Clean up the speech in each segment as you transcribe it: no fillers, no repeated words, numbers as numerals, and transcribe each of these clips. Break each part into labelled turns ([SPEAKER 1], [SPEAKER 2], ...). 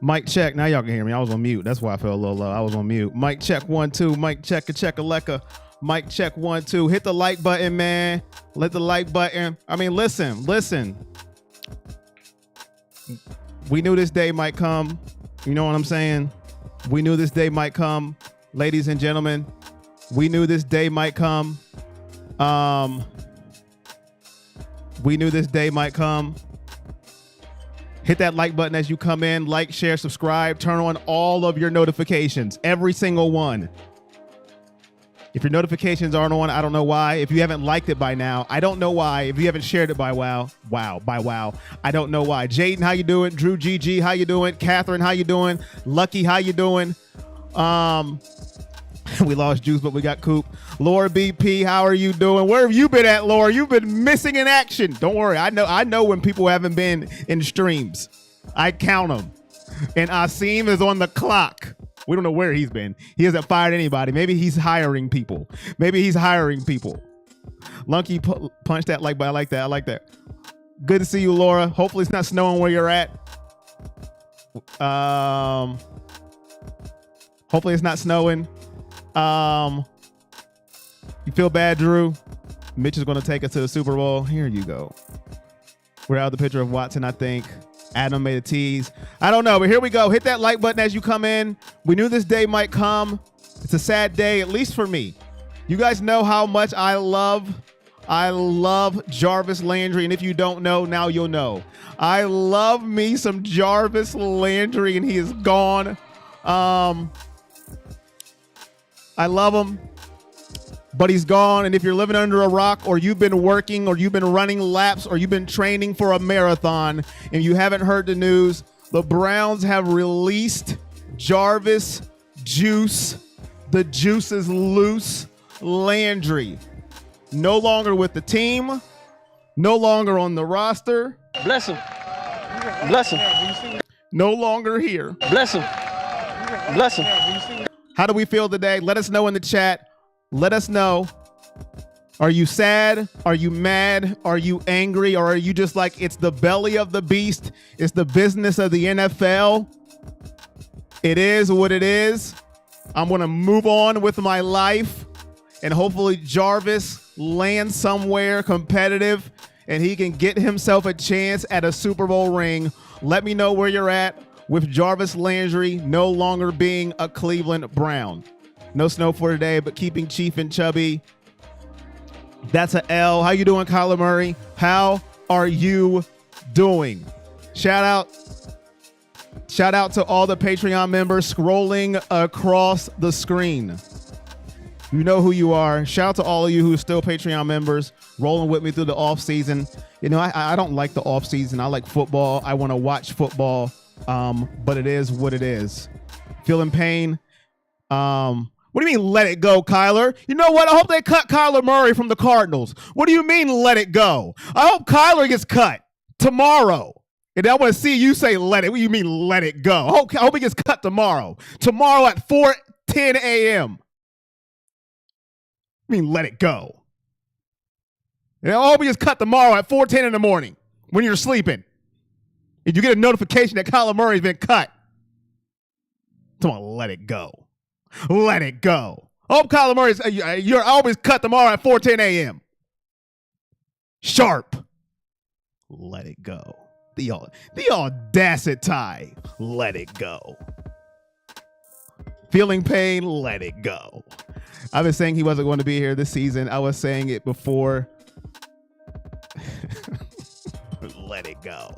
[SPEAKER 1] Mic check. Now y'all can hear me. I was on mute. That's why I felt a little low. I was on mute. Mic check 1 2. Mic check a lecca. Mic check 1 2. Hit the like button, man. Let the like button. I mean, listen. We knew this day might come. You know what I'm saying? We knew this day might come, ladies and gentlemen. We knew this day might come. We knew this day might come. Hit that like button as you come in. Like, share, subscribe. Turn on all of your notifications. Every single one. If your notifications aren't on, I don't know why. If you haven't liked it by now, I don't know why. If you haven't shared it by wow, I don't know why. Jaden, how you doing? Drew GG, how you doing? Catherine, how you doing? Lucky, how you doing? We lost Juice, but we got Coop. Laura BP, how are you doing? Where have you been at, Laura? You've been missing in action. Don't worry. I know when people haven't been in streams. I count them. And Asim is on the clock. We don't know where he's been. He hasn't fired anybody. Maybe he's hiring people. Lunky punch that like, but I like that. Good to see you, Laura. Hopefully it's not snowing where you're at. Hopefully it's not snowing. You feel bad, Drew? Mitch is going to take us to the Super Bowl. Here you go. We're out the picture of Watson, I think. Adam made a tease. I don't know, but here we go. Hit that like button as you come in. We knew this day might come. It's a sad day, at least for me. You guys know how much I love Jarvis Landry, and if you don't know, now you'll know. I love me some Jarvis Landry, and he is gone. I love him, but he's gone. And if you're living under a rock, or you've been working, or you've been running laps, or you've been training for a marathon, and you haven't heard the news, the Browns have released Jarvis Juice. The juice is loose. Landry. No longer with the team. No longer on the roster.
[SPEAKER 2] Bless him. Bless him.
[SPEAKER 1] No longer here.
[SPEAKER 2] Bless him. Bless him.
[SPEAKER 1] How do we feel today? Let us know in the chat. Let us know. Are you sad? Are you mad? Are you angry? Or are you just like, it's the belly of the beast? It's the business of the NFL. It is what it is. I'm going to move on with my life. And hopefully Jarvis lands somewhere competitive and he can get himself a chance at a Super Bowl ring. Let me know where you're at with Jarvis Landry no longer being a Cleveland Brown. No snow for today, but keeping Chief and Chubby. That's a L. How you doing, Kyler Murray? How are you doing? Shout out to all the Patreon members scrolling across the screen. You know who you are. Shout out to all of you who are still Patreon members, rolling with me through the off season. You know, I don't like the off season. I like football. I want to watch football, but it is what it is. Feeling pain. What do you mean, let it go, Kyler? You know what? I hope they cut Kyler Murray from the Cardinals. What do you mean, let it go? I hope Kyler gets cut tomorrow. And I want to see you say let it. What do you mean, let it go? I hope he gets cut tomorrow. Tomorrow at 4:10 a.m. I mean, let it go. And I hope he gets cut tomorrow at 4:10 in the morning when you're sleeping. And you get a notification that Kyler Murray's been cut. Come on, let it go. Let it go. I hope Kyler Murray's, you're always cut tomorrow at 4:10 a.m. Sharp. Let it go. The audacity. Let it go. Feeling pain. Let it go. I've been saying he wasn't going to be here this season. I was saying it before. Let it go.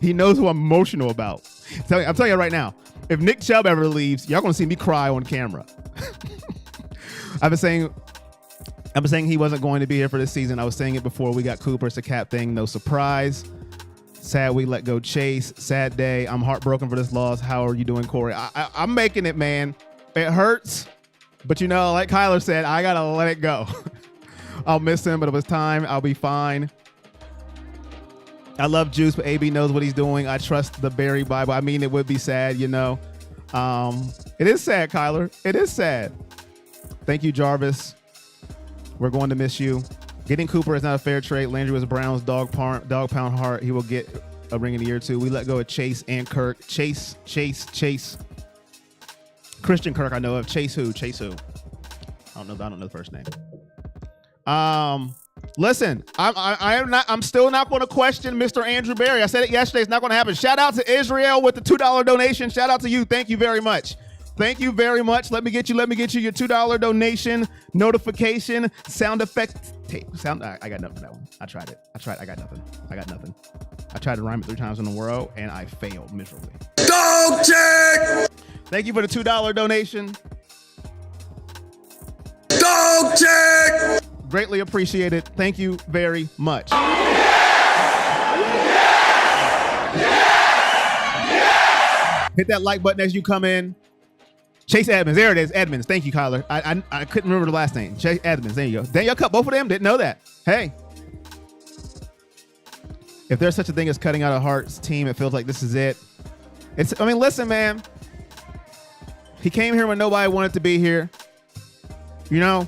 [SPEAKER 1] He knows who I'm emotional about. I'm telling you right now, if Nick Chubb ever leaves, y'all gonna see me cry on camera. I've been saying he wasn't going to be here for this season. I was saying it before we got Cooper. It's a cap thing. No surprise. Sad we let go Chase. Sad day. I'm heartbroken for this loss. How are you doing, Corey? I'm making it, man. It hurts. But, you know, like Kyler said, I got to let it go. I'll miss him, but it was time. I'll be fine. I love Juice, but AB knows what he's doing. I trust the Barry Bible. I mean, it would be sad, you know. It is sad, Kyler. It is sad. Thank you, Jarvis. We're going to miss you. Getting Cooper is not a fair trade. Landry was Brown's dog pound heart. He will get a ring in the year too. We let go of Chase and Kirk. Chase. Christian Kirk, I know of. Chase who? I don't know the first name. Listen, I'm still not going to question Mr. Andrew Berry. I said it yesterday. It's not going to happen. Shout out to Israel with the $2 donation. Shout out to you. Thank you very much. Thank you very much. Let me get you your $2 donation notification sound effect tape. I got nothing for that one. I tried it. I got nothing. I tried to rhyme it 3 times in a row and I failed miserably. Dog check. Thank you for the $2 donation. Dog check. Greatly appreciated. Thank you very much. Hit that like button as you come in. Chase Edmonds. There it is. Edmonds. Thank you, Kyler. I couldn't remember the last name. Chase Edmonds. There you go. Daniel Cup. Both of them didn't know that. Hey. If there's such a thing as cutting out a Hearts team, it feels like this is it. Listen, man. He came here when nobody wanted to be here. You know,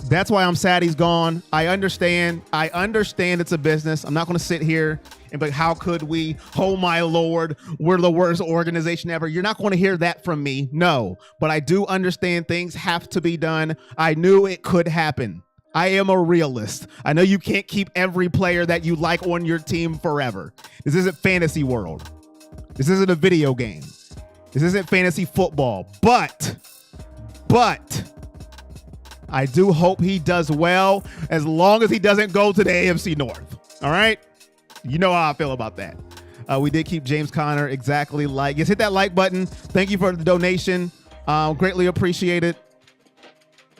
[SPEAKER 1] that's why I'm sad he's gone. I understand it's a business. I'm not going to sit here and be like, how could we? Oh, my Lord, we're the worst organization ever. You're not going to hear that from me. No, but I do understand things have to be done. I knew it could happen. I am a realist. I know you can't keep every player that you like on your team forever. This isn't fantasy world. This isn't a video game. This isn't fantasy football. But I do hope he does well as long as he doesn't go to the AFC North. All right? You know how I feel about that. We did keep James Conner exactly like. Just hit that like button. Thank you for the donation. Greatly appreciate it.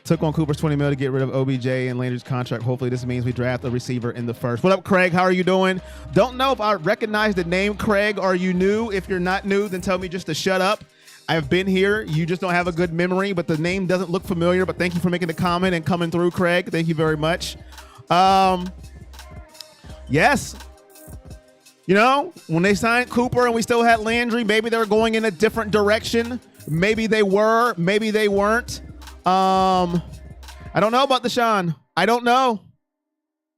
[SPEAKER 1] Took on Cooper's $20 million to get rid of OBJ and Landry's contract. Hopefully this means we draft a receiver in the first. What up, Craig? How are you doing? Don't know if I recognize the name Craig. Are you new? If you're not new, then tell me just to shut up. I've been here. You just don't have a good memory, but the name doesn't look familiar. But thank you for making the comment and coming through, Craig. Thank you very much. Yes. You know, when they signed Cooper and we still had Landry, maybe they were going in a different direction. Maybe they were. Maybe they weren't. I don't know about Deshaun. I don't know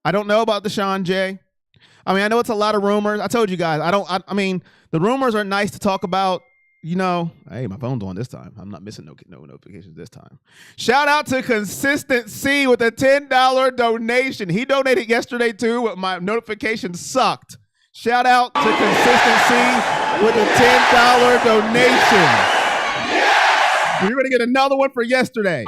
[SPEAKER 1] about Deshaun, Jay. I know it's a lot of rumors. I told you guys, the rumors are nice to talk about. You know, hey, my phone's on this time. I'm not missing no notifications this time. Shout out to Consistency with a $10 donation. He donated yesterday too, but my notifications sucked. Shout out to Consistency with a $10 donation. You're going to get another one for yesterday.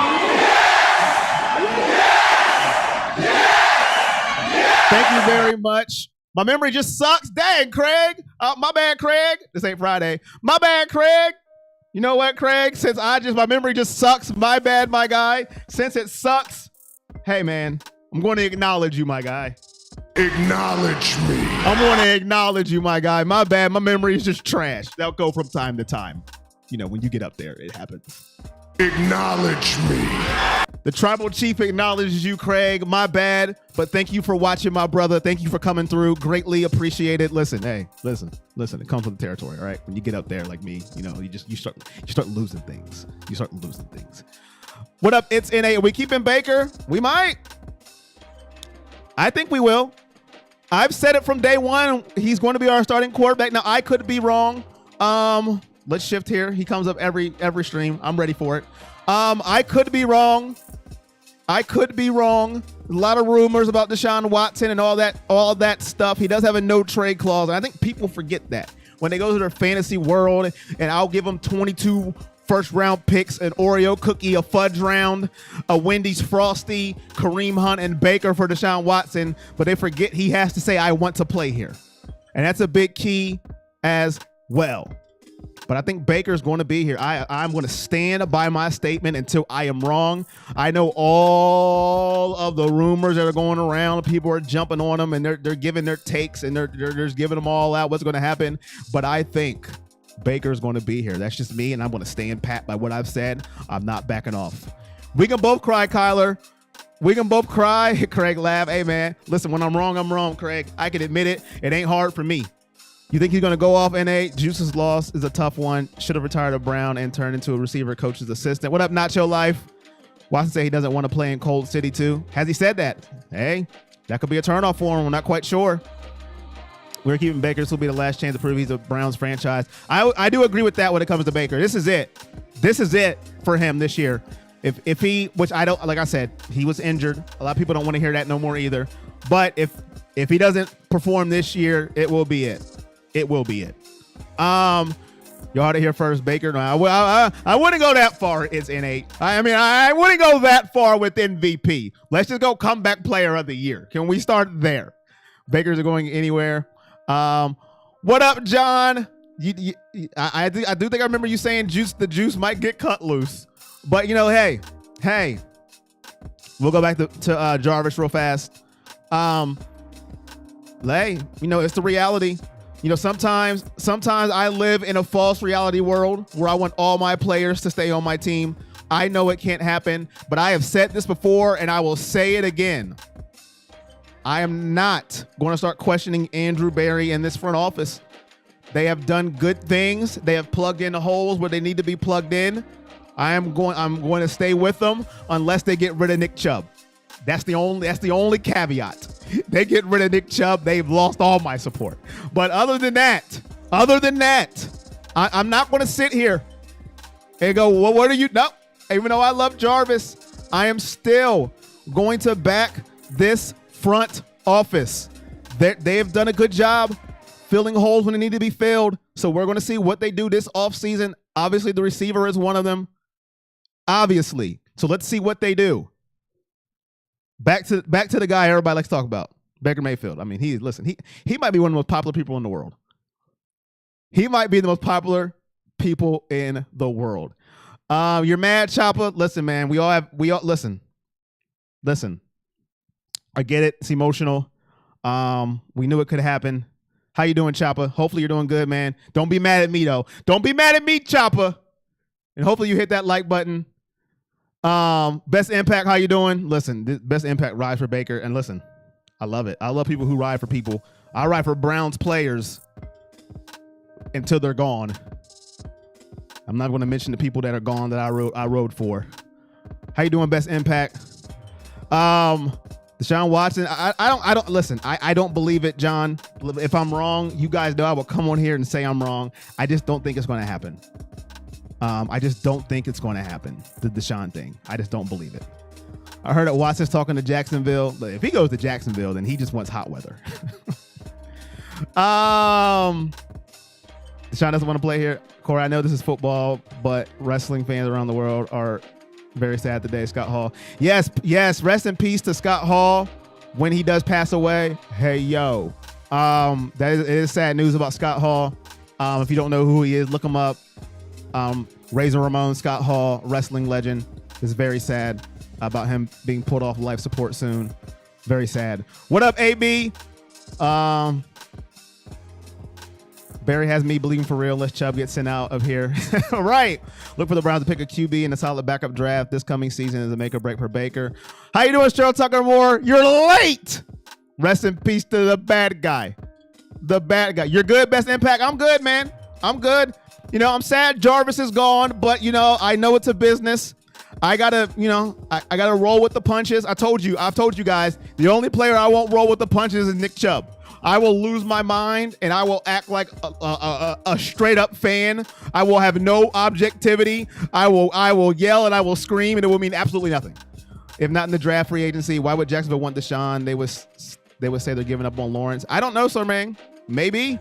[SPEAKER 1] Thank you very much. My memory just sucks. Dang, Craig. My bad, Craig. This ain't Friday. My bad, Craig. You know what, Craig? Since my memory just sucks. My bad, my guy. Since it sucks, hey, man, I'm going to acknowledge you, my guy.
[SPEAKER 3] Acknowledge me.
[SPEAKER 1] I'm going to acknowledge you, my guy. My bad. My memory is just trash. That'll go from time to time. You know, when you get up there, it happens.
[SPEAKER 3] Acknowledge me.
[SPEAKER 1] The tribal chief acknowledges you, Craig. My bad, but thank you for watching, my brother. Thank you for coming through. Greatly appreciate it. Listen. It comes with the territory, all right? When you get up there like me, you know, you start losing things. What up? It's NA. Are we keeping Baker? We might. I think we will. I've said it from day one. He's going to be our starting quarterback. Now, I could be wrong. Let's shift here. He comes up every stream. I'm ready for it. I could be wrong. A lot of rumors about Deshaun Watson and all that stuff. He does have a no trade clause, and I think people forget that when they go to their fantasy world. And I'll give them 22 first-round picks, an Oreo cookie, a fudge round, a Wendy's Frosty, Kareem Hunt, and Baker for Deshaun Watson. But they forget he has to say, "I want to play here," and that's a big key as well. But I think Baker's going to be here. I'm going to stand by my statement until I am wrong. I know all of the rumors that are going around. People are jumping on them, and they're giving their takes, and they're just giving them all out what's going to happen. But I think Baker's going to be here. That's just me, and I'm going to stand pat by what I've said. I'm not backing off. We can both cry, Kyler. We can both cry. Craig laugh. Hey, man, listen, when I'm wrong, Craig. I can admit it. It ain't hard for me. You think he's going to go off NA? Juice's loss is a tough one. Should have retired a Brown and turned into a receiver coach's assistant. What up, Nacho Life? Watson said he doesn't want to play in Cold City too. Has he said that? Hey, that could be a turnoff for him. I'm not quite sure. We're keeping Baker. This will be the last chance to prove he's a Browns franchise. I do agree with that when it comes to Baker. This is it. This is it for him this year. If he, which I don't, like I said, he was injured. A lot of people don't want to hear that no more either. But if he doesn't perform this year, it will be it. It will be it. You heard it here first, Baker. No, I wouldn't go that far. It's innate. I wouldn't go that far with MVP. Let's just go comeback player of the year. Can we start there? Bakers are going anywhere. What up, John? I do think I remember you saying the juice might get cut loose. But, hey, we'll go back to Jarvis real fast. It's the reality. Sometimes I live in a false reality world where I want all my players to stay on my team. I know it can't happen, but I have said this before and I will say it again. I am not going to start questioning Andrew Berry in this front office. They have done good things. They have plugged in the holes where they need to be plugged in. I'm going to stay with them unless they get rid of Nick Chubb. That's the only caveat. They get rid of Nick Chubb, they've lost all my support. But other than that, I'm not going to sit here and go, well, what are you? No, even though I love Jarvis, I am still going to back this front office. They have done a good job filling holes when they need to be filled. So we're going to see what they do this offseason. Obviously, the receiver is one of them. Obviously. So let's see what they do. Back to the guy everybody likes to talk about, Baker Mayfield. I mean, he might be one of the most popular people in the world. He might be the most popular people in the world. You're mad, Chopper? Listen, man, we all listen. I get it. It's emotional. We knew it could happen. How you doing, Chopper? Hopefully you're doing good, man. Don't be mad at me, though. Don't be mad at me, Chopper. And hopefully you hit that like button. Best impact, how you doing? Listen, best impact rides for Baker. And listen, I love it. I love people who ride for people. I ride for Browns players until they're gone. I'm not going to mention the people that are gone that I rode for. How you doing, best impact? Deshaun Watson. I don't listen. I don't believe it, John. If I'm wrong, you guys know I will come on here and say I'm wrong. I just don't think it's going to happen. I just don't think it's going to happen, the Deshaun thing. I just don't believe it. I heard that Watson's talking to Jacksonville. But if he goes to Jacksonville, then he just wants hot weather. Deshaun doesn't want to play here. Corey, I know this is football, but wrestling fans around the world are very sad today. Scott Hall. Yes. Rest in peace to Scott Hall when he does pass away. Hey, yo. It is sad news about Scott Hall. If you don't know who he is, look him up. Razor Ramon, Scott Hall, wrestling legend. Is very sad about him being pulled off life support soon. Very sad. What up, AB? Barry has me believing for real. Let's Chubb get sent out of here. Right. Look for the Browns to pick a QB in a solid backup draft this coming season is a make or break for Baker. How you doing, Cheryl Tucker Moore? You're late. Rest in peace to the bad guy. The bad guy. You're good, best impact. I'm good, man. I'm good. I'm sad Jarvis is gone, but I know it's a business. I gotta roll with the punches. I've told you guys, the only player I won't roll with the punches is Nick Chubb. I will lose my mind and I will act like a straight up fan. I will have no objectivity. I will yell and I will scream and it will mean absolutely nothing. If not in the draft free agency, why would Jacksonville want Deshaun? They would say they're giving up on Lawrence. I don't know, sir, man. Maybe.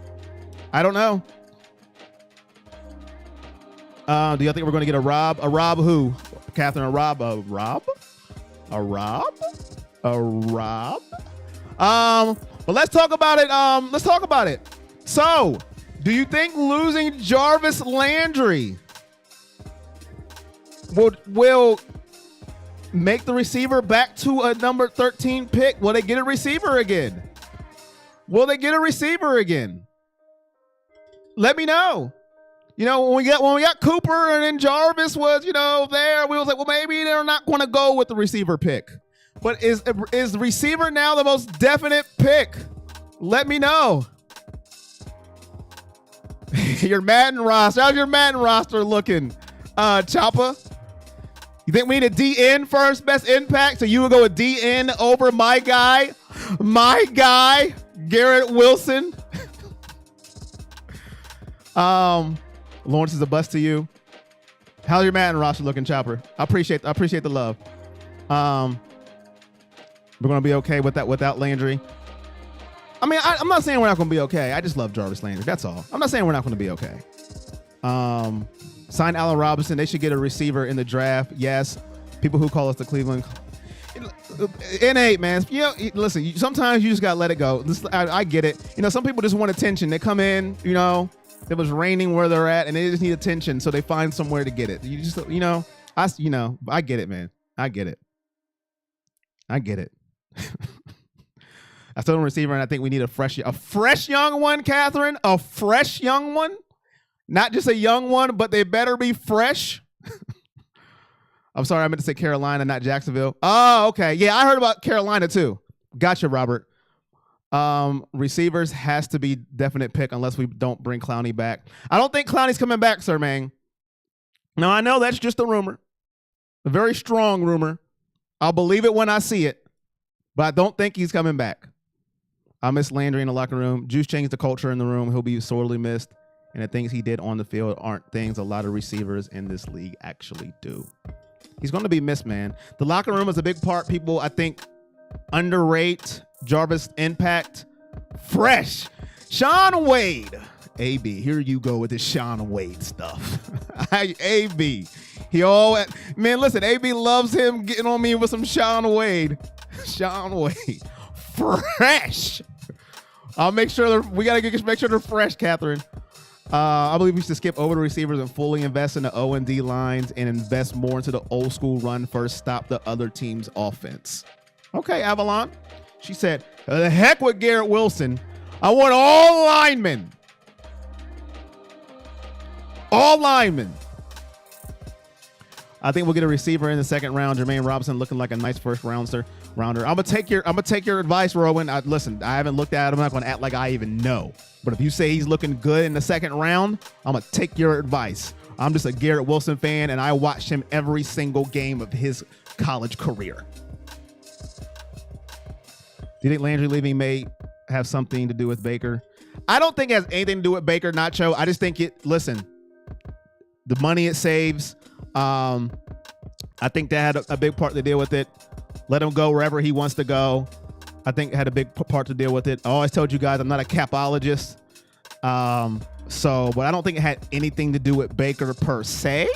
[SPEAKER 1] I don't know. Do you think we're going to get a Rob? A Rob who? Catherine, a Rob? A Rob? A Rob? A Rob? But let's talk about it. So, do you think losing Jarvis Landry will make the receiver back to a number 13 pick? Will they get a receiver again? Let me know. When we got Cooper and then Jarvis was, there, we was like, well, maybe they're not going to go with the receiver pick. But is the receiver now the most definite pick? Let me know. Your Madden roster. How's your Madden roster looking, Choppa? You think we need a DN first, best impact? So you would go with DN over my guy, Garrett Wilson? Lawrence is a bust to you. How's your Madden roster looking, Chopper? I appreciate the love. We're gonna be okay with that without Landry. I mean, I'm not saying we're not gonna be okay. I just love Jarvis Landry. That's all. I'm not saying we're not gonna be okay. Sign Allen Robinson. They should get a receiver in the draft. Yes. People who call us the Cleveland. N8, man. You know, listen, sometimes you just got to let it go. I get it. You know, some people just want attention. They come in, you know, it was raining where they're at and they just need attention. So they find somewhere to get it. You just, you know, I get it, man. I get it. I still don't receiver, and I think we need a fresh young one, Catherine. A fresh young one. Not just a young one, but they better be fresh. I'm sorry, I meant to say Carolina, not Jacksonville. Oh, okay. Yeah, I heard about Carolina too. Gotcha, Robert. Receivers has to be definite pick unless we don't bring Clowney back. I don't think Clowney's coming back, sir, man. Now, I know that's just a rumor. A very strong rumor. I'll believe it when I see it. But I don't think he's coming back. I miss Landry in the locker room. Juice changed the culture in the room. He'll be sorely missed. And the things he did on the field aren't things a lot of receivers in this league actually do. He's going to be missed, man. The locker room is a big part. People, I think, underrate Jarvis' impact. Fresh. Sean Wade. AB, here you go with this Sean Wade stuff. AB. Man, listen, AB loves him getting on me with some Sean Wade. Sean Wade. Fresh. I'll make sure we got to make sure they're fresh, Catherine. I believe we should skip over the receivers and fully invest in the O&D lines and invest more into the old school run first, stop the other team's offense. Okay, Avalon. She said, the heck with Garrett Wilson. I want all linemen. All linemen. I think we'll get a receiver in the second round. Jermaine Robinson looking like a nice first rounder. I'm gonna take your advice, Rowan. Listen, I haven't looked at him. I'm not gonna act like I even know. But if you say he's looking good in the second round, I'm gonna take your advice. I'm just a Garrett Wilson fan, and I watched him every single game of his college career. Do you think Landry leaving may have something to do with Baker? I don't think it has anything to do with Baker, Nacho. I just think listen, the money it saves. I think that had a big part to deal with it. Let him go wherever he wants to go. I think it had a big part to deal with it. I always told you guys I'm not a capologist. But I don't think it had anything to do with Baker per se.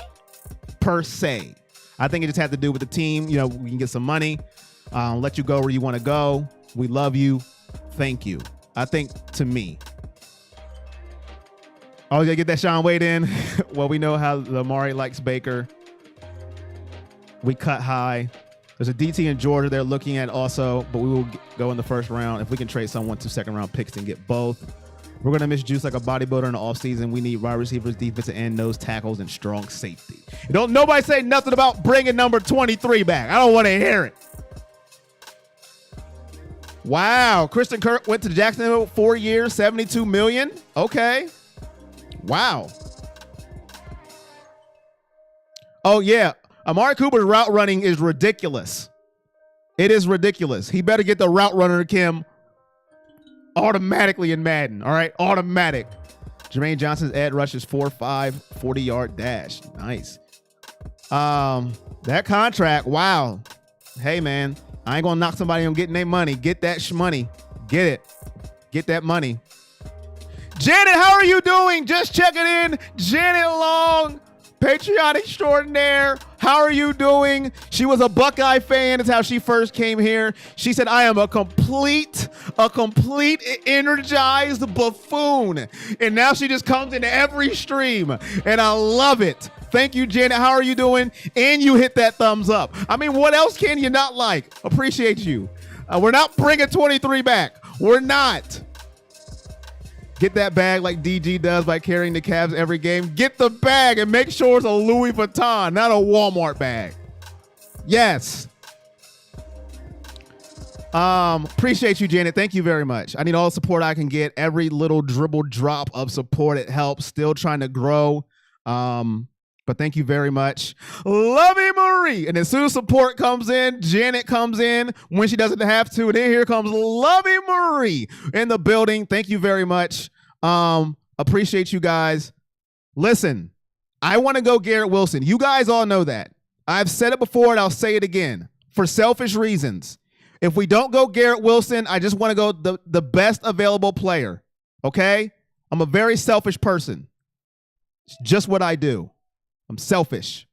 [SPEAKER 1] I think it just had to do with the team. You know, we can get some money, let you go where you want to go. We love you. Thank you. I think to me. Oh, you gotta get that Sean Wade in. Well, we know how Amari likes Baker. We cut high. There's a DT in Georgia they're looking at also, but we will go in the first round. If we can trade someone to second round picks and get both. We're going to miss Juice like a bodybuilder in the offseason. We need wide receivers, defensive end, nose tackles, and strong safety. Don't nobody say nothing about bringing number 23 back. I don't want to hear it. Wow. Christian Kirk went to Jacksonville 4 years, $72 million. Okay. Wow. Oh, yeah. Amari Cooper's route running is ridiculous. It is ridiculous. He better get the route runner, Kim, automatically in Madden. All right, automatic. Jermaine Johnson's edge rush is 4.5, 40-yard dash. Nice. That contract, wow. Hey, man, I ain't going to knock somebody on getting their money. Get that money. Get it. Get that money. Janet, how are you doing? Just checking in. Janet Long, patriotic extraordinaire. How are you doing? She was a Buckeye fan. That's how she first came here. She said, I am a complete energized buffoon. And now she just comes into every stream. And I love it. Thank you, Janet. How are you doing? And you hit that thumbs up. I mean, what else can you not like? Appreciate you. We're not bringing 23 back. We're not. Get that bag like DG does by carrying the Cavs every game. Get the bag and make sure it's a Louis Vuitton, not a Walmart bag. Yes. Appreciate you, Janet. Thank you very much. I need all the support I can get. Every little dribble drop of support, it helps. Still trying to grow. But thank you very much. Lovey Marie. And as soon as support comes in, Janet comes in when she doesn't have to. And then here comes Lovey Marie in the building. Thank you very much. Appreciate you guys. Listen, I want to go Garrett Wilson. You guys all know that. I've said it before and I'll say it again. For selfish reasons. If we don't go Garrett Wilson, I just want to go the best available player. Okay? I'm a very selfish person. It's just what I do. I'm selfish.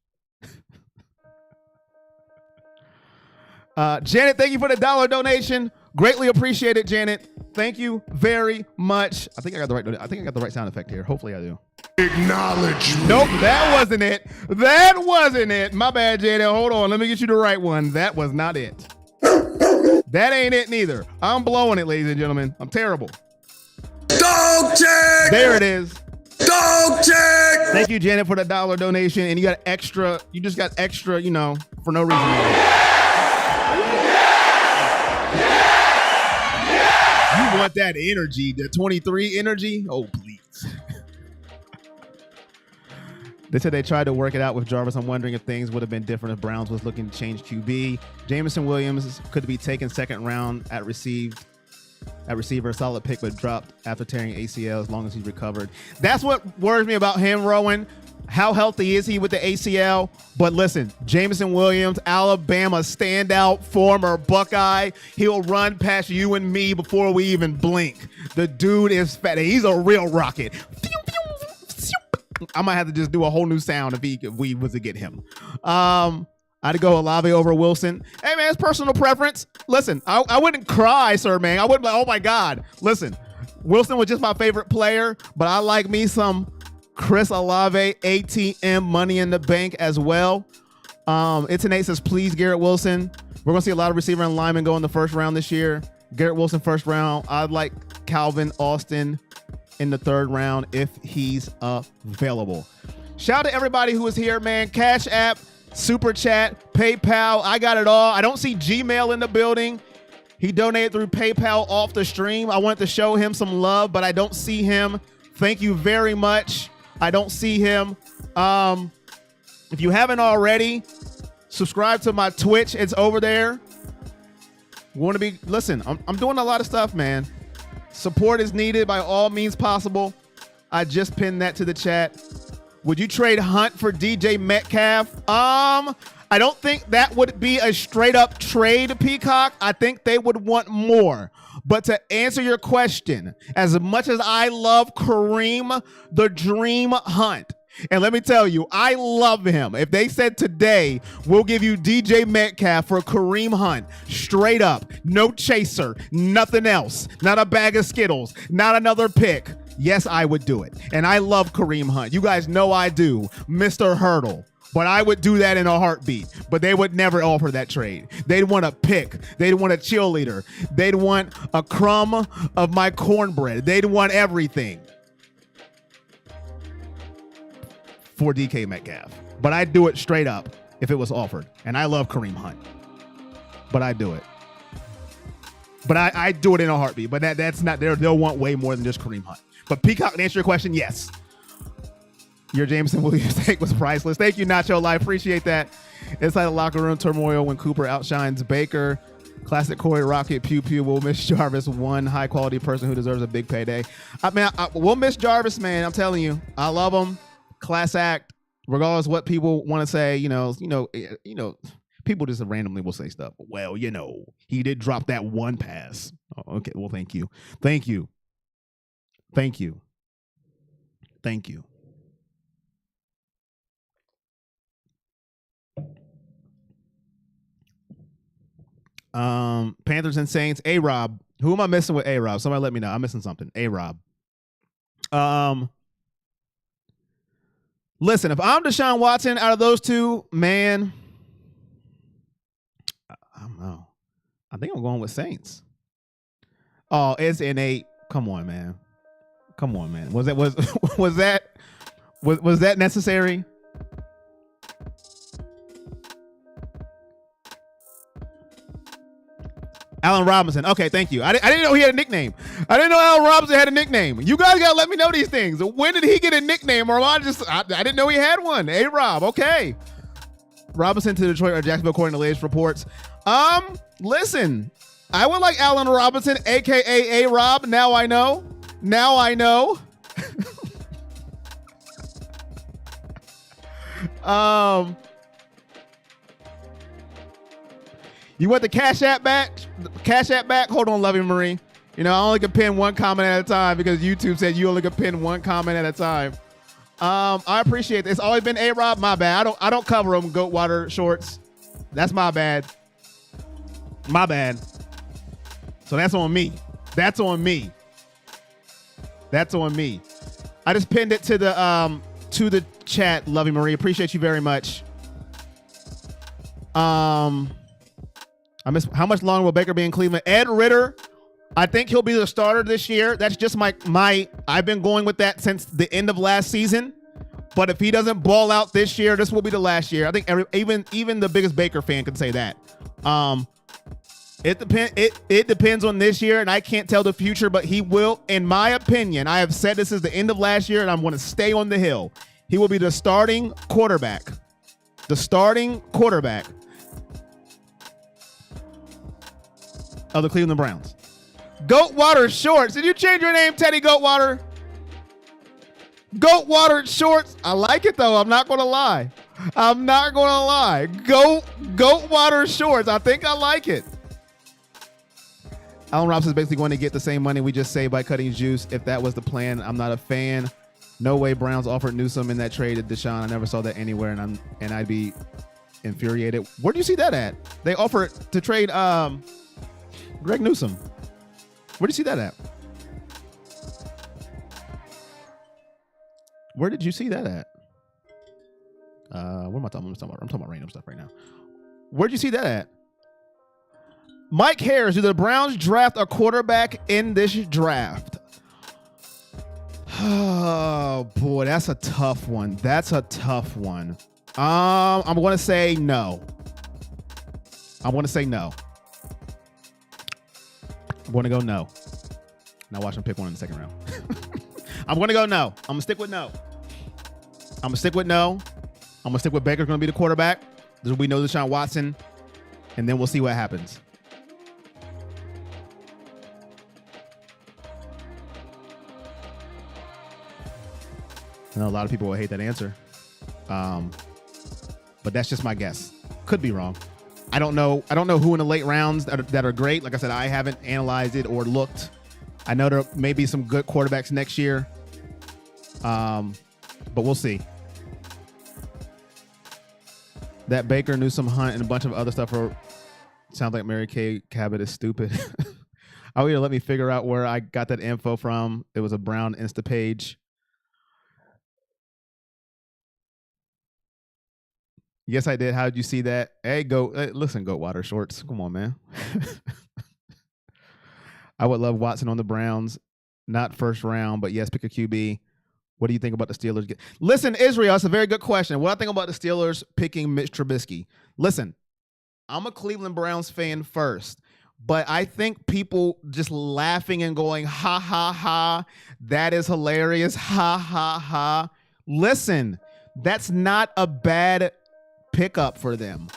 [SPEAKER 1] Janet, thank you for the $1 donation. Greatly appreciate it, Janet. Thank you very much. I think I got the right sound effect here. Hopefully I do.
[SPEAKER 3] Acknowledge me.
[SPEAKER 1] Nope, that wasn't it. That wasn't it. My bad, Janet. Hold on. Let me get you the right one. That was not it. That ain't it neither. I'm blowing it, ladies and gentlemen. I'm terrible.
[SPEAKER 3] Dog check.
[SPEAKER 1] There it is.
[SPEAKER 3] Dog check.
[SPEAKER 1] Thank you, Janet, for the $1 donation. And you got extra, you just got extra, you know, for no reason. You want that energy, the 23 energy? Oh, please. They said they tried to work it out with Jarvis. I'm wondering if things would have been different if Browns was looking to change QB. Jameson Williams could be taken second round at receiver, solid pick, but dropped after tearing ACL as long as he's recovered. That's what worries me about him, Rowan. How healthy is he with the ACL? But listen, Jameson Williams, Alabama standout, former Buckeye. He'll run past you and me before we even blink. The dude is fat. He's a real rocket. I might have to just do a whole new sound if we was to get him. I'd go Olave over Wilson. Hey, man, it's personal preference. Listen, I wouldn't cry, sir, man. I wouldn't be like, oh, my God. Listen, Wilson was just my favorite player, but I like me some Chris Olave, ATM, money in the bank as well. It's an 8 says, please, Garrett Wilson. We're going to see a lot of receiver and linemen go in the first round this year. Garrett Wilson, first round. I'd like Calvin Austin in the third round if he's available. Shout out to everybody who is here, man. Cash App, Super Chat, PayPal. I got it all. I don't see Gmail in the building. He donated through PayPal off the stream. I wanted to show him some love, but I don't see him. Thank you very much. I don't see him. If you haven't already, subscribe to my Twitch. It's over there. Listen, I'm doing a lot of stuff, man. Support is needed by all means possible. I just pinned that to the chat. Would you trade Hunt for DJ Metcalf? I don't think that would be a straight up trade, Peacock. I think they would want more. But to answer your question, as much as I love Kareem, the Dream Hunt, and let me tell you, I love him. If they said today, we'll give you DJ Metcalf for Kareem Hunt, straight up, no chaser, nothing else, not a bag of Skittles, not another pick. Yes, I would do it. And I love Kareem Hunt. You guys know I do, Mr. Hurdle. But I would do that in a heartbeat. But they would never offer that trade. They'd want a pick. They'd want a cheerleader. They'd want a crumb of my cornbread. They'd want everything for DK Metcalf. But I'd do it straight up if it was offered. And I love Kareem Hunt. But I'd do it. But I'd do it in a heartbeat. But that's not there. They'll want way more than just Kareem Hunt. But Peacock, to answer your question, yes. Your Jameson Williams take was priceless. Thank you, Nacho Live. Appreciate that. Inside the locker room turmoil when Cooper outshines Baker. Classic Corey Rocket Pew Pew. We'll miss Jarvis, one high quality person who deserves a big payday. We'll miss Jarvis, man. I'm telling you, I love him. Class act. Regardless of what people want to say, people just randomly will say stuff. Well, he did drop that one pass. Oh, okay. Well, thank you. Thank you. Thank you. Thank you. Panthers and Saints. A-Rob. Who am I missing with A-Rob? Somebody let me know. I'm missing something. A-Rob. Listen, if I'm Deshaun Watson out of those two, man, I don't know. I think I'm going with Saints. Oh, it's an 8. Come on, man. Come on, man. Was that necessary? Allen Robinson. Okay, thank you. I didn't know he had a nickname. I didn't know Allen Robinson had a nickname. You guys gotta let me know these things. When did he get a nickname? Or I didn't know he had one. A-Rob. Okay. Robinson to Detroit or Jacksonville, according to latest reports. Listen, I would like Allen Robinson, aka A-Rob. Now I know. You want the Cash App back? Cash App back? Hold on, Loving Marie. You know, I only can pin one comment at a time because YouTube said you only can pin one comment at a time. I appreciate this. It's always been A-Rob. My bad. I don't cover them goat water shorts. That's my bad. My bad. So that's on me. That's on me. That's on me. I just pinned it to the chat, Loving Marie. Appreciate you very much. I miss. How much longer will Baker be in Cleveland? Ed Ritter, I think he'll be the starter this year. That's just my. I've been going with that since the end of last season. But if he doesn't ball out this year, this will be the last year. I think even the biggest Baker fan could say that. It depends on this year, and I can't tell the future, but he will, in my opinion, I have said this is the end of last year, and I'm going to stay on the hill. He will be the starting quarterback. The starting quarterback of the Cleveland Browns. Goatwater Shorts. Did you change your name, Teddy Goatwater? Goatwater Shorts. I like it, though. I'm not going to lie. I'm not going to lie. Goatwater Shorts. I think I like it. Allen Robinson is basically going to get the same money we just saved by cutting juice. If that was the plan, I'm not a fan. No way Browns offered Newsome in that trade at Deshaun. I never saw that anywhere, and I'd be infuriated. Where do you see that at? They offered to trade Greg Newsome. Where do you see that at? Where did you see that at? What am I talking about? I'm talking about random stuff right now. Where'd you see that at? Mike Harris, do the Browns draft a quarterback in this draft? Oh, boy, that's a tough one. That's a tough one. I'm going to say no. I want to say no. I'm going to go no. Now watch him pick one in the second round. I'm going to go no. I'm going to stick with no. I'm going to stick with no. I'm going to stick with Baker's going to be the quarterback. We know Deshaun Watson, and then we'll see what happens. I know a lot of people will hate that answer, but that's just my guess. Could be wrong. I don't know who in the late rounds that are great. Like I said, I haven't analyzed it or looked. I know there may be some good quarterbacks next year, but we'll see. That Baker, Newsome, Hunt, and a bunch of other stuff sounds like Mary Kay Cabot is stupid. I would let me figure out where I got that info from. It was a Brown Insta page. Yes, I did. How did you see that? Hey, listen, Goatwater Shorts. Come on, man. I would love Watson on the Browns. Not first round, but yes, pick a QB. What do you think about the Steelers? Listen, Israel, it's a very good question. What I think about the Steelers picking Mitch Trubisky. Listen, I'm a Cleveland Browns fan first, but I think people just laughing and going, ha, ha, ha, that is hilarious, ha, ha, ha. Listen, that's not a bad pickup for them.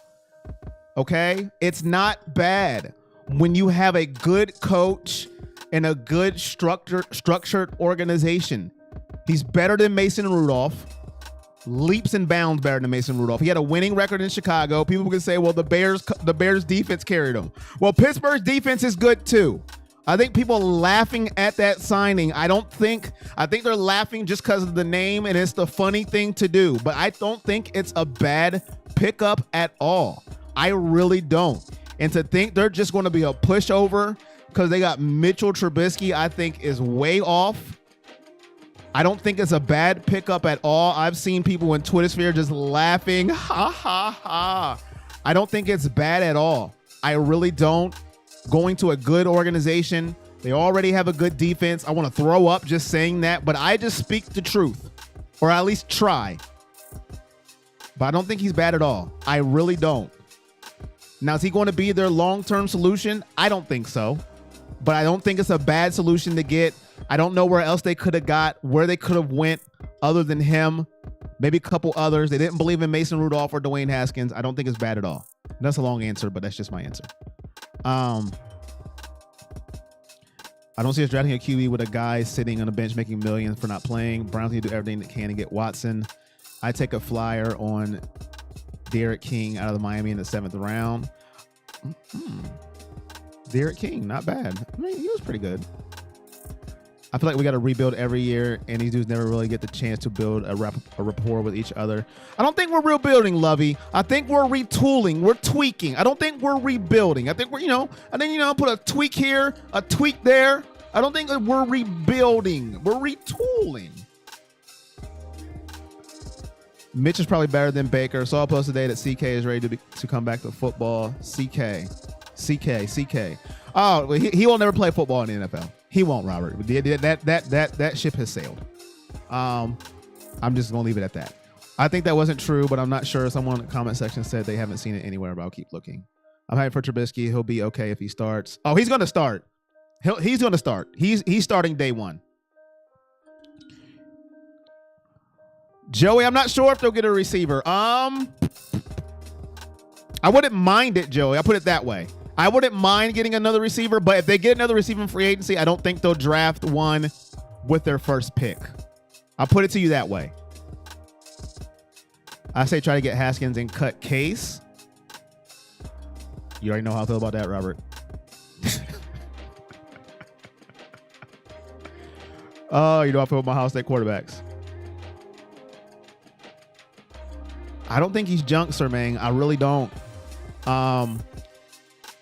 [SPEAKER 1] Okay? It's not bad. When you have a good coach and a good structured organization, he's better than Mason Rudolph. Leaps and bounds better than Mason Rudolph. He had a winning record in Chicago. People can say, well, the Bears defense carried him. Well, Pittsburgh's defense is good too. I think people are laughing at that signing. I think they're laughing just because of the name and it's the funny thing to do. But I don't think it's a bad pickup at all. I really don't. And to think they're just going to be a pushover because they got Mitchell Trubisky, I think is way off. I don't think it's a bad pickup at all. I've seen people in Twitter sphere just laughing. Ha, ha, ha. I don't think it's bad at all. I really don't. Going to a good organization. They already have a good defense. I want to throw up just saying that, but I just speak the truth, or at least try. But I don't think he's bad at all. I really don't. Now, is he going to be their long-term solution? I don't think so. But I don't think it's a bad solution to get. I don't know where else they could have got, where they could have went other than him. Maybe a couple others. They didn't believe in Mason Rudolph or Dwayne Haskins. I don't think it's bad at all. That's a long answer, but that's just my answer. I don't see us drafting a QB with a guy sitting on a bench making millions for not playing. Browns need to do everything they can to get Watson. I take a flyer on Derek King out of the Miami in the 7th round. Derek King, not bad. I mean, he was pretty good. I feel like we got to rebuild every year, and these dudes never really get the chance to build a rapport with each other. I don't think we're rebuilding, Lovey. I think we're retooling. We're tweaking. I don't think we're rebuilding. I think we're, put a tweak here, a tweak there. I don't think that we're rebuilding. We're retooling. Mitch is probably better than Baker. Saw a post today that CK is ready to come back to football. CK. Oh, he will never play football in the NFL. He won't, Robert. That ship has sailed. I'm just gonna leave it at that. I think that wasn't true, but I'm not sure. Someone in the comment section said they haven't seen it anywhere, but I'll keep looking. I'm happy for Trubisky. He'll be okay if he starts. Oh, he's gonna start. He's gonna start. He's starting day one. Joey, I'm not sure if they'll get a receiver. I wouldn't mind it, Joey. I'll put it that way. I wouldn't mind getting another receiver, but if they get another receiver in free agency, I don't think they'll draft one with their first pick. I'll put it to you that way. I say try to get Haskins and cut Case. You already know how I feel about that, Robert. Oh, you know how I feel about my Ohio State quarterbacks. I don't think he's junk, sir, man. I really don't.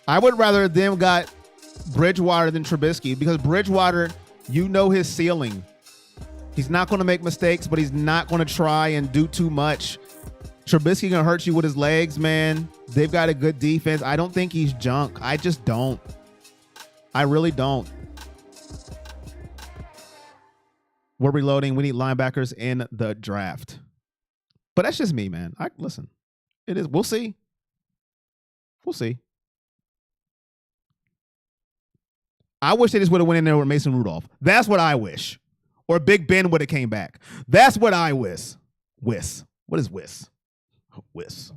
[SPEAKER 1] I would rather them got Bridgewater than Trubisky because Bridgewater, you know his ceiling. He's not going to make mistakes, but he's not going to try and do too much. Trubisky going to hurt you with his legs, man. They've got a good defense. I don't think he's junk. I just don't. I really don't. We're reloading. We need linebackers in the draft. But that's just me, man. Listen, it is. We'll see. We'll see. I wish they just would have went in there with Mason Rudolph. That's what I wish. Or Big Ben would have came back. That's what I wish. Wish. What is wish? Wish.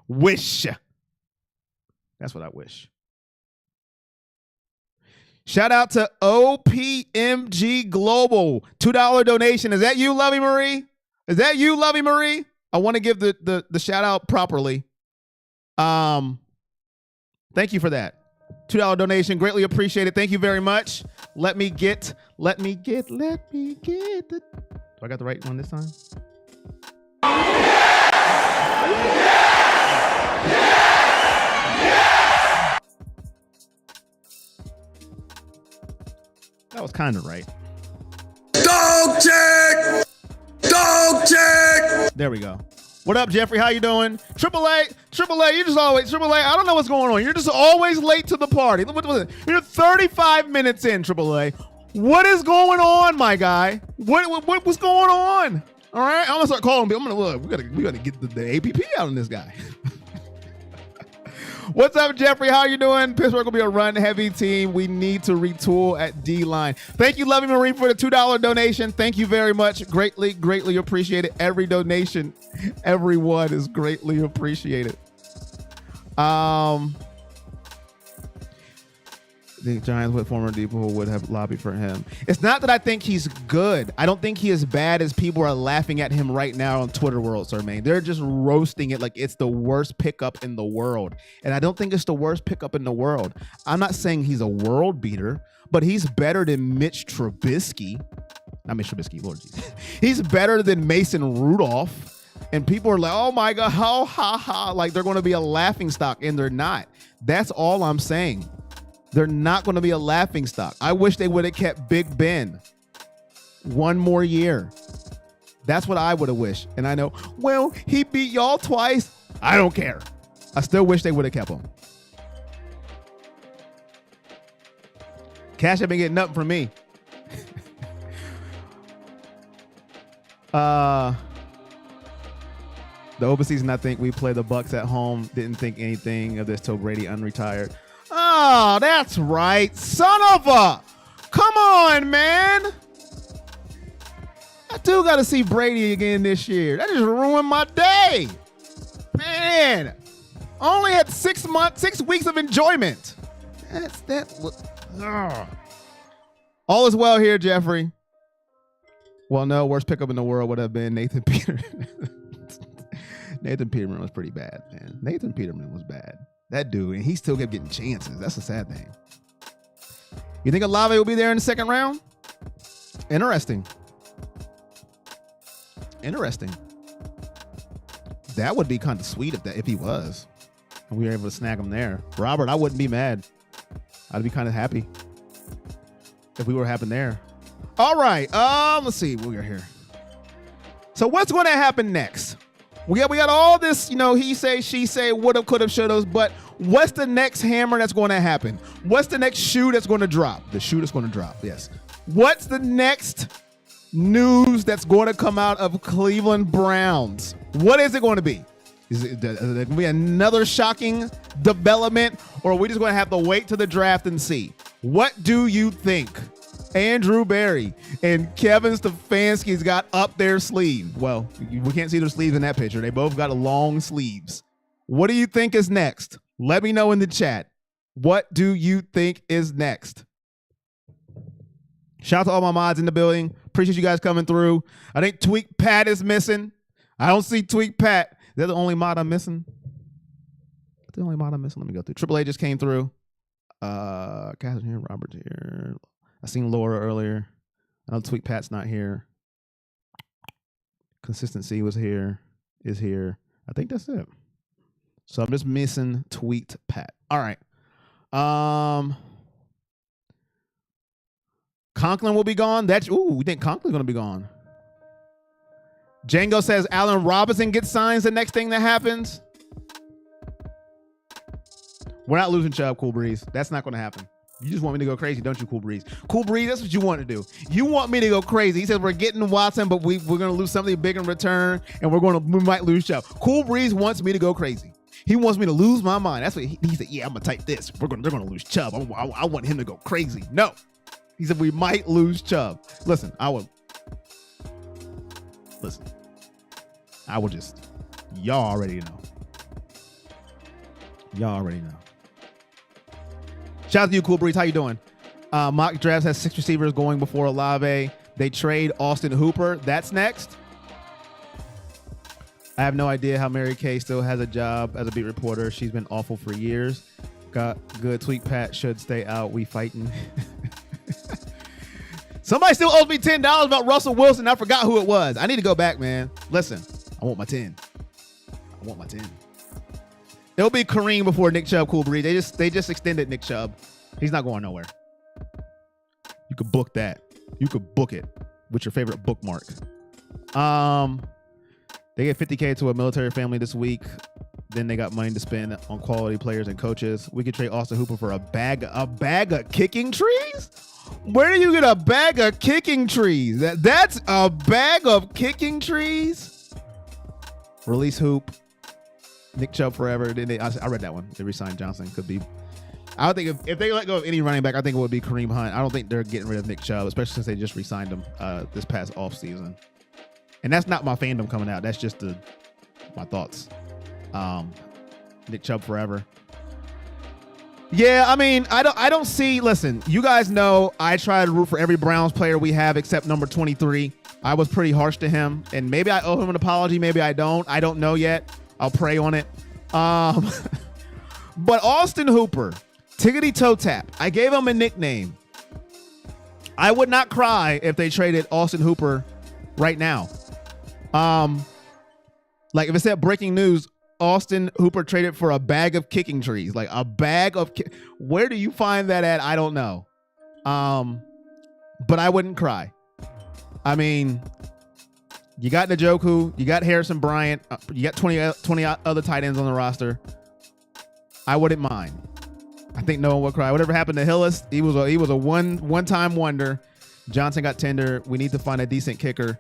[SPEAKER 1] Wish. That's what I wish. Shout out to OPMG Global. $2 donation. Is that you, Lovey Marie? Is that you, Lovey Marie? I want to give the shout out properly. Thank you for that. $2 donation. Greatly appreciated. Thank you very much. Let me get the. Do I got the right one this time? That was kind of right.
[SPEAKER 3] Dog check! Dog check!
[SPEAKER 1] There we go. What up, Jeffrey? How you doing? AAA, you just always, AAA, I don't know what's going on. You're just always late to the party. You're 35 minutes in, AAA. What is going on, my guy? What's going on? All right, I'm gonna start calling people. I'm gonna look. We gotta get the APP out on this guy. What's up, Jeffrey? How you doing? Pittsburgh will be a run-heavy team. We need to retool at D-line. Thank you, Lovey Marie, for the $2 donation. Thank you very much. Greatly, greatly appreciated. Every donation, everyone is greatly appreciated. The Giants with former people would have lobbied for him. It's not that I think he's good. I don't think he is bad as people are laughing at him right now on Twitter world, sir, man. They're just roasting it like it's the worst pickup in the world. And I don't think it's the worst pickup in the world. I'm not saying he's a world beater, but he's better than Mitch Trubisky. Not Mitch Trubisky, Lord Jesus. He's better than Mason Rudolph. And people are like, oh my God, ha, ha, ha. Like they're going to be a laughing stock, and they're not. That's all I'm saying. They're not going to be a laughing stock. I wish they would have kept Big Ben one more year. That's what I would have wished. And I know, well, he beat y'all twice. I don't care. I still wish they would have kept him. Cash ain't been getting nothing from me. The open season, I think we play the Bucks at home. Didn't think anything of this till Brady unretired. Oh, that's right. Son of a. Come on, man. I do got to see Brady again this year. That just ruined my day. Man. I only had 6 weeks of enjoyment. All is well here, Jeffrey. Well, no, worst pickup in the world would have been Nathan Peterman. Nathan Peterman was pretty bad, man. Nathan Peterman was bad. That dude, and he still kept getting chances. That's a sad thing. You think Olave will be there in the second round? Interesting. That would be kind of sweet if he was. And we were able to snag him there. Robert, I wouldn't be mad. I'd be kind of happy if we were happening there. All right. Let's see. We're here. So what's going to happen next? We got all this, he say, she say, woulda, coulda, shoulda, but what's the next hammer that's going to happen? What's the next shoe that's going to drop? The shoe that's going to drop, yes. What's the next news that's going to come out of Cleveland Browns? What is it going to be? Is it going to be another shocking development, or are we just going to have to wait to the draft and see? What do you think Andrew Berry and Kevin Stefanski's got up their sleeve? Well, we can't see their sleeves in that picture. They both got long sleeves. What do you think is next? Let me know in the chat. What do you think is next? Shout out to all my mods in the building. Appreciate you guys coming through. I think Tweak Pat is missing. I don't see Tweak Pat. They're the only mod I'm missing. The only mod I'm missing. Let me go through. Triple A just came through. Catherine here. Robert's here. I seen Laura earlier. I know Tweak Pat's not here. Consistency was here. Is here. I think that's it. So I'm just missing Tweaked Pat. All right. Conklin will be gone. We think Conklin's going to be gone. Django says Allen Robinson gets signs the next thing that happens. We're not losing Chubb, Cool Breeze. That's not going to happen. You just want me to go crazy, don't you, Cool Breeze? Cool Breeze, that's what you want to do. You want me to go crazy. He says we're getting Watson, but we're going to lose something big in return, and we might lose Chubb. Cool Breeze wants me to go crazy. He wants me to lose my mind. That's what he said. Yeah, I'm going to type this. They're going to lose Chubb. I want him to go crazy. No. He said we might lose Chubb. Listen, I will just, y'all already know. Shout out to you, Cool Breeze. How you doing? Mock Drafts has 6 receivers going before Olave. They trade Austin Hooper. That's next. I have no idea how Mary Kay still has a job as a beat reporter. She's been awful for years. Got good. Tweak Pat should stay out. We fighting. Somebody still owes me $10 about Russell Wilson. I forgot who it was. I need to go back, man. Listen, I want my 10. It'll be Kareem before Nick Chubb, Cool Breeze. They just extended Nick Chubb. He's not going nowhere. You could book that. You could book it with your favorite bookmark. They get $50K to a military family this week. Then they got money to spend on quality players and coaches. We could trade Austin Hooper for a bag of kicking trees? Where do you get a bag of kicking trees? That's a bag of kicking trees? Release Hoop. Nick Chubb forever. I read that one. They re-signed Johnson. Could be. I don't think if they let go of any running back, I think it would be Kareem Hunt. I don't think they're getting rid of Nick Chubb, especially since they just re-signed him this past offseason. And that's not my fandom coming out. That's just my thoughts. Nick Chubb forever. Yeah, I mean, I don't see. Listen, you guys know I try to root for every Browns player we have except number 23. I was pretty harsh to him, and maybe I owe him an apology. Maybe I don't. I don't know yet. I'll pray on it. But Austin Hooper, Tiggity Toe Tap. I gave him a nickname. I would not cry if they traded Austin Hooper right now. Like if it said breaking news, Austin Hooper traded for a bag of kicking trees. Like a bag of where do you find that at? I don't know. But I wouldn't cry. I mean, you got Njoku, you got Harrison Bryant, you got 20 other tight ends on the roster. I wouldn't mind. I think no one would cry. Whatever happened to Hillis, he was a one-time wonder. Johnson got tender. We need to find a decent kicker.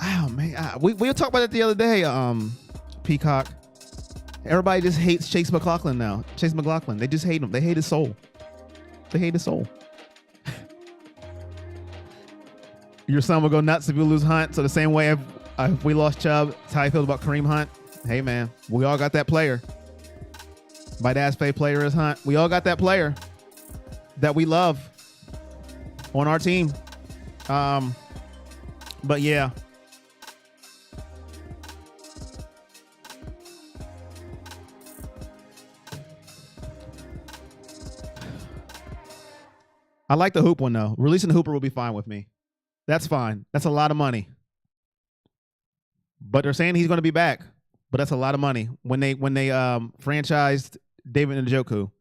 [SPEAKER 1] Oh man, we talked about it the other day. Peacock. Everybody just hates Chase McLaughlin now. Chase McLaughlin. They just hate him. They hate his soul. Your son will go nuts if you lose Hunt. So the same way if we lost Chubb, that's how I feel about Kareem Hunt. Hey man, we all got that player. My dad's favorite player is Hunt. We all got that player that we love on our team. But yeah. I like the hoop one though. Releasing the hooper will be fine with me. That's fine. That's a lot of money. But they're saying he's going to be back. But that's a lot of money. When they franchised David Njoku,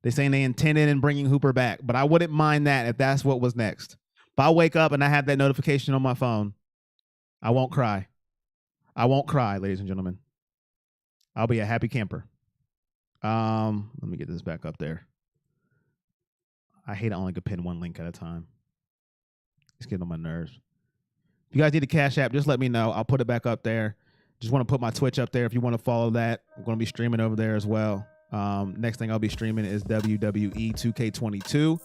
[SPEAKER 1] they're saying they intended in bringing Hooper back. But I wouldn't mind that if that's what was next. If I wake up and I have that notification on my phone, I won't cry. I won't cry, ladies and gentlemen. I'll be a happy camper. Let me get this back up there. I hate I only could pin one link at a time. It's getting on my nerves. If you guys need a Cash App, just let me know. I'll put it back up there. Just want to put my Twitch up there if you want to follow that. I'm going to be streaming over there as well. Next thing I'll be streaming is WWE 2K22.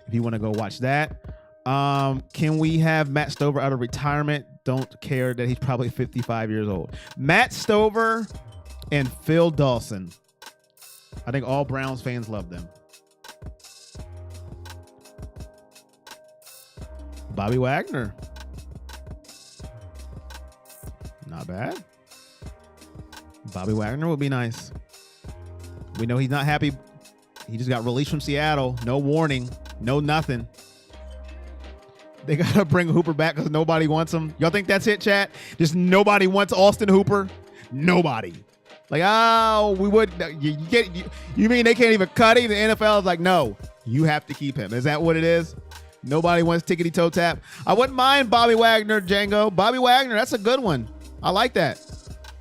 [SPEAKER 1] If you want to go watch that. Can we have Matt Stover out of retirement? Don't care that he's probably 55 years old. Matt Stover and Phil Dawson. I think all Browns fans love them. Bobby Wagner. Not bad. Bobby Wagner would be nice. We know he's not happy. He just got released from Seattle. No warning. No nothing. They got to bring Hooper back because nobody wants him. Y'all think that's it, chat? Just nobody wants Austin Hooper? Nobody. Like, oh, we would. You mean they can't even cut him? The NFL is like, no, you have to keep him. Is that what it is? Nobody wants tickety toe tap. I wouldn't mind Bobby Wagner, Django. Bobby Wagner, that's a good one. I like that.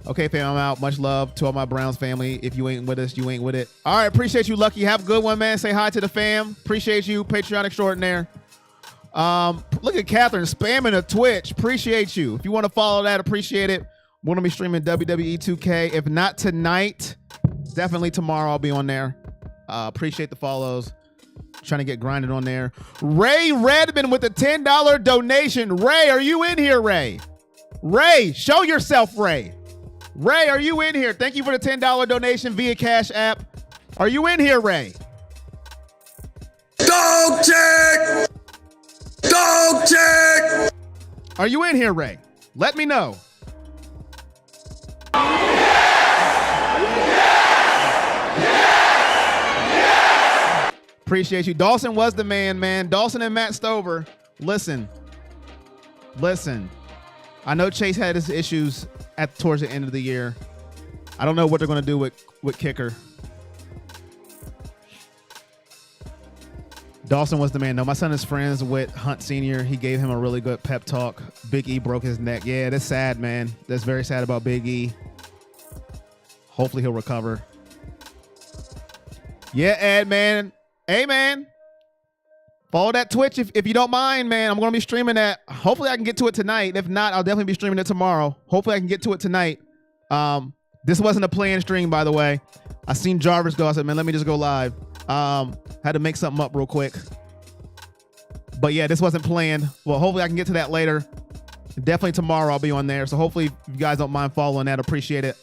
[SPEAKER 1] Okay, fam, I'm out. Much love to all my Browns family. If you ain't with us, you ain't with it. All right, appreciate you, Lucky. Have a good one, man. Say hi to the fam. Appreciate you, Patreon extraordinaire. Look at Catherine spamming a Twitch. Appreciate you. If you want to follow that, appreciate it. We're going to be streaming WWE 2K. If not tonight, definitely tomorrow I'll be on there. Appreciate the follows. Trying to get grinded on there. Ray Redmond with a $10 donation. Ray, are you in here, Ray? Ray, show yourself, Ray. Ray, are you in here? Thank you for the $10 donation via Cash App. Are you in here, Ray?
[SPEAKER 3] Dog check! Dog check!
[SPEAKER 1] Are you in here, Ray? Let me know. Appreciate you. Dawson was the man. Dawson and Matt Stover. Listen. I know Chase had his issues towards the end of the year. I don't know what they're going to do with kicker. Dawson was the man. No, my son is friends with Hunt Sr. He gave him a really good pep talk. Big E broke his neck. Yeah, that's sad, man. That's very sad about Big E. Hopefully he'll recover. Yeah, Ed, man. Hey, man. Follow that Twitch if you don't mind, man. I'm going to be streaming that. Hopefully I can get to it tonight. If not, I'll definitely be streaming it tomorrow. Hopefully I can get to it tonight. This wasn't a planned stream, by the way. I seen Jarvis go. I said, man, let me just go live. Had to make something up real quick. But yeah, this wasn't planned. Well, hopefully I can get to that later. Definitely tomorrow I'll be on there. So hopefully if you guys don't mind following that, appreciate it.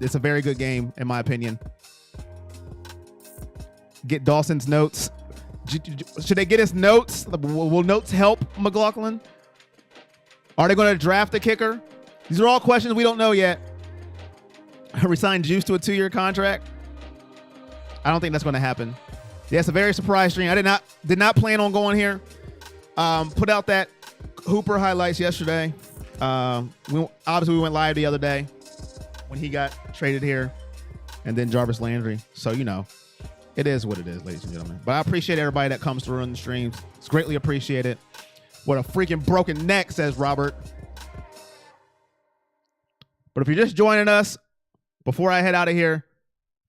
[SPEAKER 1] It's a very good game, in my opinion. Get Dawson's notes. Should they get his notes? Will notes help McLaughlin? Are they going to draft a kicker? These are all questions we don't know yet. Resign Juice to a 2-year contract? I don't think that's going to happen. Yeah, it's a very surprise stream. I did not plan on going here. Put out that Hooper highlights yesterday. Obviously we went live the other day when he got traded here, and then Jarvis Landry. So you know, it is what it is, ladies and gentlemen. But I appreciate everybody that comes through on the streams. It's greatly appreciated. What a freaking broken neck, says Robert. But if you're just joining us, before I head out of here,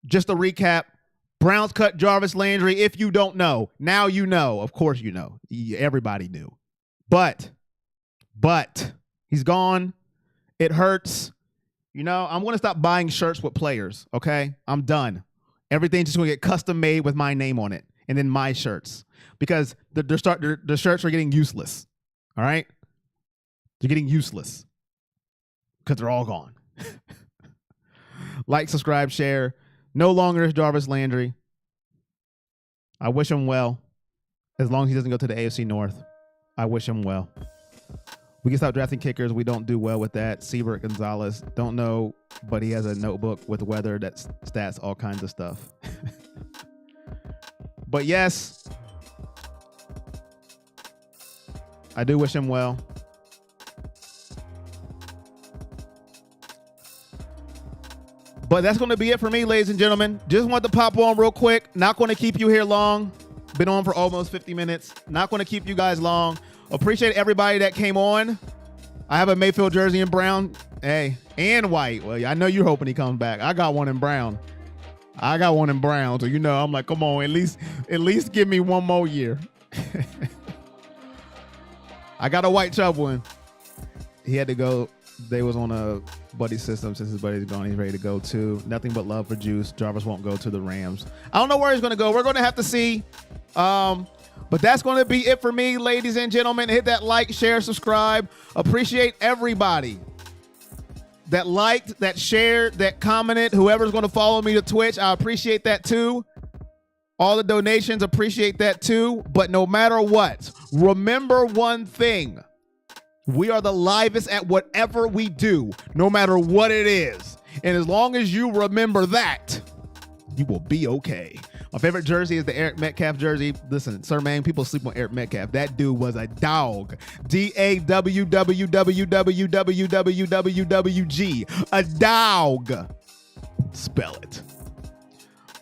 [SPEAKER 1] just a recap. Browns cut Jarvis Landry. If you don't know, now you know. Of course you know. Everybody knew. But he's gone. It hurts. You know, I'm going to stop buying shirts with players, okay? I'm done. Everything's just going to get custom made with my name on it, and then my shirts, because the shirts are getting useless, all right? They're getting useless because they're all gone. Like, subscribe, share. No longer is Jarvis Landry. I wish him well. As long as he doesn't go to the AFC North, I wish him well. We can stop drafting kickers. We don't do well with that. Siebert Gonzalez, don't know, but he has a notebook with weather that stats all kinds of stuff. But yes, I do wish him well. But that's going to be it for me, ladies and gentlemen. Just want to pop on real quick. Not going to keep you here long. Been on for almost 50 minutes. Not going to keep you guys long. Appreciate everybody that came on. I have a Mayfield jersey in brown. Hey, and white. Well, I know you're hoping he comes back. I got one in brown. So you know, I'm like, come on, at least give me one more year. I got a white Chubb one. He had to go. They was on a buddy system. Since his buddy's gone, he's ready to go too. Nothing but love for Juice. Jarvis won't go to the Rams. I don't know where he's going to go. We're going to have to see. But that's going to be it for me, ladies and gentlemen. Hit that like, share, subscribe. Appreciate everybody that liked, that shared, that commented. Whoever's going to follow me to Twitch, I appreciate that too. All the donations, appreciate that too. But no matter what, remember one thing. We are the livest at whatever we do, no matter what it is. And as long as you remember that, you will be okay. My favorite jersey is the Eric Metcalf jersey. Listen, sir, man, people sleep on Eric Metcalf. That dude was a dog. D-A-W-W-W-W-W-W-W-W-G. A dog. Spell it.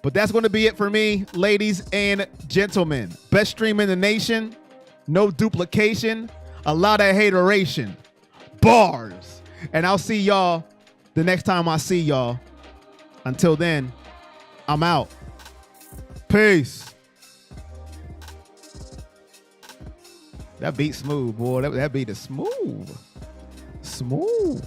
[SPEAKER 1] But that's going to be it for me, ladies and gentlemen. Best stream in the nation. No duplication. A lot of hateration. Bars. And I'll see y'all the next time I see y'all. Until then, I'm out. Peace. That beat smooth, boy. That beat is smooth. Smooth.